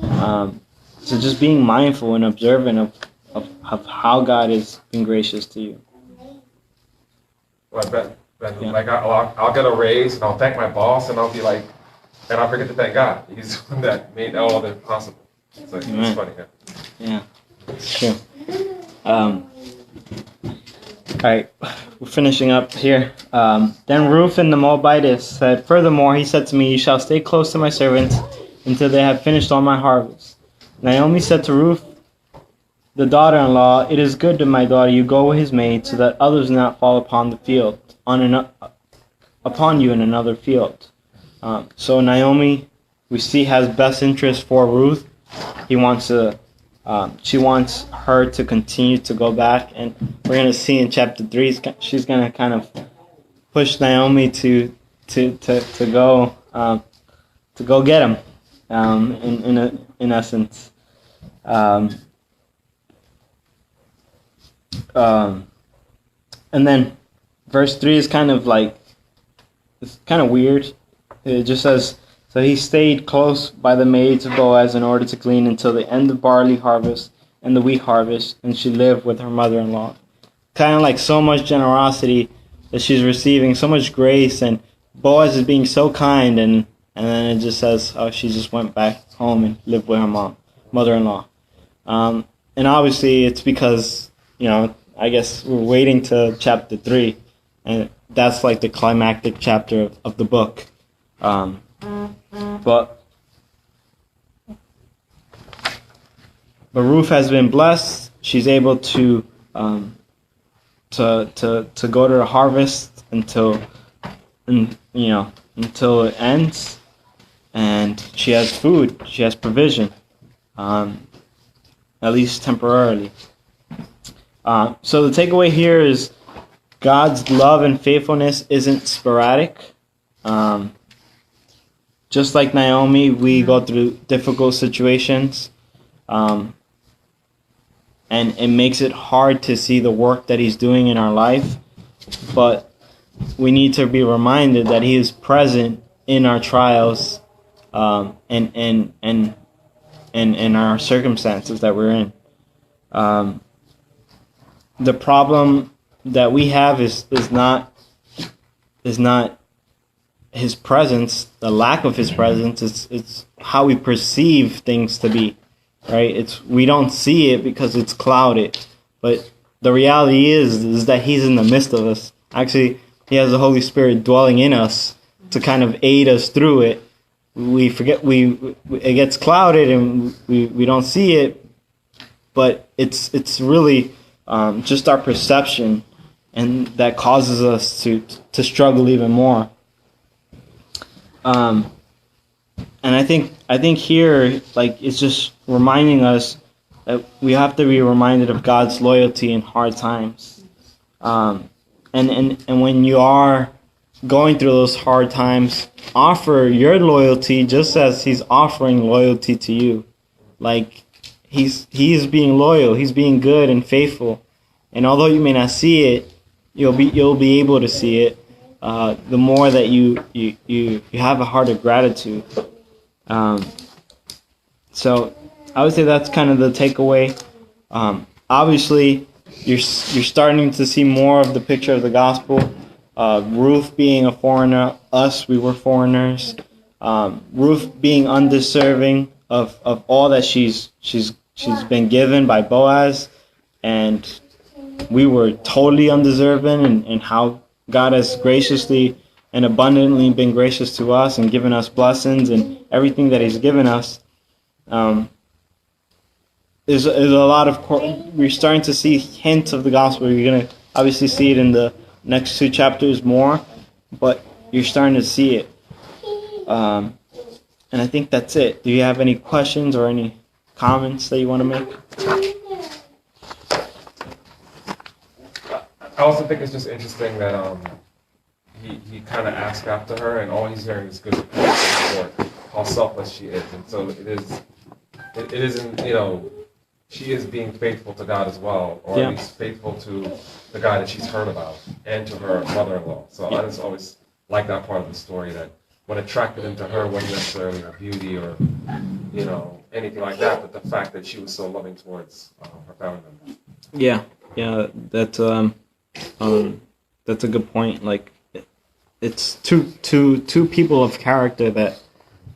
So just being mindful and observant of how God has been gracious to you. Well, I bet, I'll get a raise and I'll thank my boss and I'll be like, And I forget to thank God. He's the one that made all of it possible. So it's funny. Yeah, it's true. All right, we're finishing up here. Then Ruth and the Moabitess said, "Furthermore, he said to me, you shall stay close to my servants until they have finished all my harvest." Naomi said to Ruth, the daughter-in-law, "It is good to my daughter you go with his maid, so that others do not fall upon the field, upon you in another field." So Naomi, we see, has best interest for Ruth. She wants her to continue to go back, and we're going to see in chapter 3, she's going to kind of push Naomi to go get him. In essence. And then verse 3 is kind of like, it's kind of weird. It just says, "So he stayed close by the maids of Boaz in order to glean until the end of barley harvest and the wheat harvest, and she lived with her mother-in-law." Kind of like so much generosity that she's receiving, so much grace, and Boaz is being so kind, and then it just says, oh, she just went back home and lived with her mother-in-law. And obviously it's because, I guess we're waiting to chapter 3, and that's like the climactic chapter of the book. But Ruth has been blessed. She's able to go to the harvest until it ends, and she has food. She has provision, at least temporarily. So the takeaway here is God's love and faithfulness isn't sporadic. Just like Naomi, we go through difficult situations, and it makes it hard to see the work that He's doing in our life. But we need to be reminded that He is present in our trials, and in our circumstances that we're in. The problem that we have is not His presence, the lack of His presence. It's how we perceive things to be, right? We don't see it because it's clouded, but the reality is that He's in the midst of us. Actually, He has the Holy Spirit dwelling in us to kind of aid us through it. We forget it gets clouded and we don't see it, but it's really just our perception, and that causes us to struggle even more. And I think here, like, it's just reminding us that we have to be reminded of God's loyalty in hard times. And when you are going through those hard times, offer your loyalty just as He's offering loyalty to you. Like, He is being loyal. He's being good and faithful. And although you may not see it, you'll be able to see it. The more that you have a heart of gratitude. So I would say that's kind of the takeaway. Obviously, you're starting to see more of the picture of the gospel. Ruth being a foreigner, we were foreigners. Ruth being undeserving of all that she's been given by Boaz, and we were totally undeserving, and how God has graciously and abundantly been gracious to us and given us blessings and everything that He's given us. There's a lot of we're starting to see hints of the gospel. You're gonna obviously see it in the next 2 chapters more, but you're starting to see it. And I think that's it. Do you have any questions or any comments that you want to make? I also think it's just interesting that he kind of asked after her, and all he's hearing is good reports for how selfless she is, and so it isn't, she is being faithful to God as well, or at least faithful to the guy that she's heard about, and to her mother-in-law. So I just always like that part of the story, that what attracted him to her wasn't necessarily her beauty or anything like that, but the fact that she was so loving towards her family member. Yeah, that's a good point. Like, it's two people of character that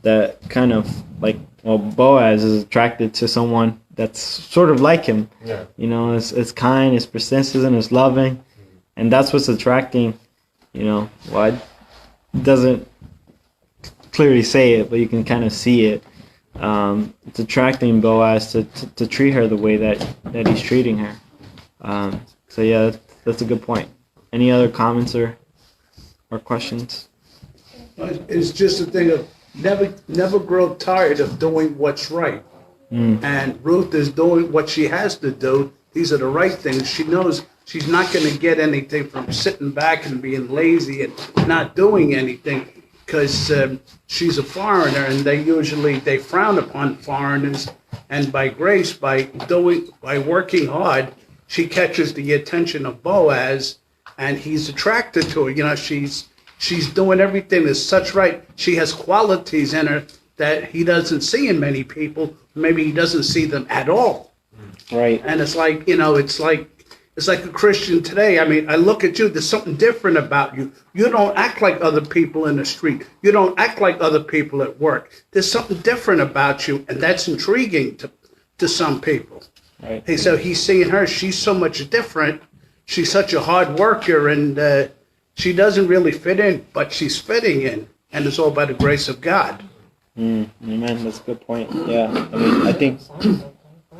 that kind of like, well, Boaz is attracted to someone that's sort of like him. Yeah. You know, it's kind, it's persistent, it's loving, and that's what's attracting. You know, well, it doesn't clearly say it, but you can kind of see it. It's attracting Boaz to treat her the way that he's treating her. So yeah, that's a good point. Any other comments or questions? It's just a thing of never grow tired of doing what's right. And Ruth is doing what she has to do. These are the right things. She knows she's not going to get anything from sitting back and being lazy and not doing anything, because she's a foreigner, and they frown upon foreigners. And by grace, by working hard, she catches the attention of Boaz, and he's attracted to her. You know, she's doing everything that's such right. She has qualities in her that he doesn't see in many people. Maybe he doesn't see them at all. Right. And it's like, you know, it's like a Christian today. I mean, I look at you, there's something different about you. You don't act like other people in the street. You don't act like other people at work. There's something different about you, and that's intriguing to some people. Right. Hey, so he's seeing her, she's so much different. She's such a hard worker, and she doesn't really fit in, but she's fitting in, and it's all by the grace of God. Amen. That's a good point. Yeah. I mean, I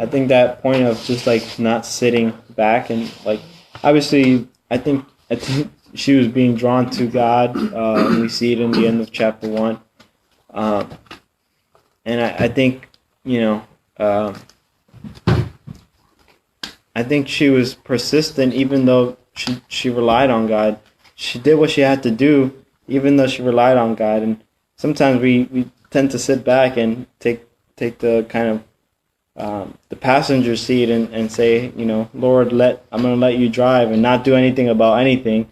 think that point of just like not sitting back and like, obviously, I think she was being drawn to God. And we see it in the end of chapter 1. And I think, you know, I think she was persistent, even though she relied on God. She did what she had to do, even though she relied on God. And sometimes we tend to sit back and take the kind of the passenger seat and say, you know, Lord, I'm going to let you drive and not do anything about anything,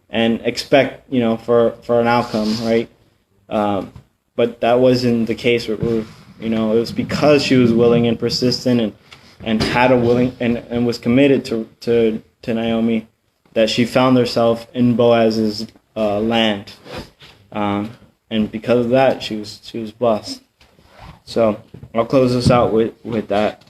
and expect, you know, for an outcome, right? But that wasn't the case with Ruth. You know, it was because she was willing and persistent and had a willing and was committed to Naomi that she found herself in Boaz's land. And because of that, she was blessed. So I'll close this out with that.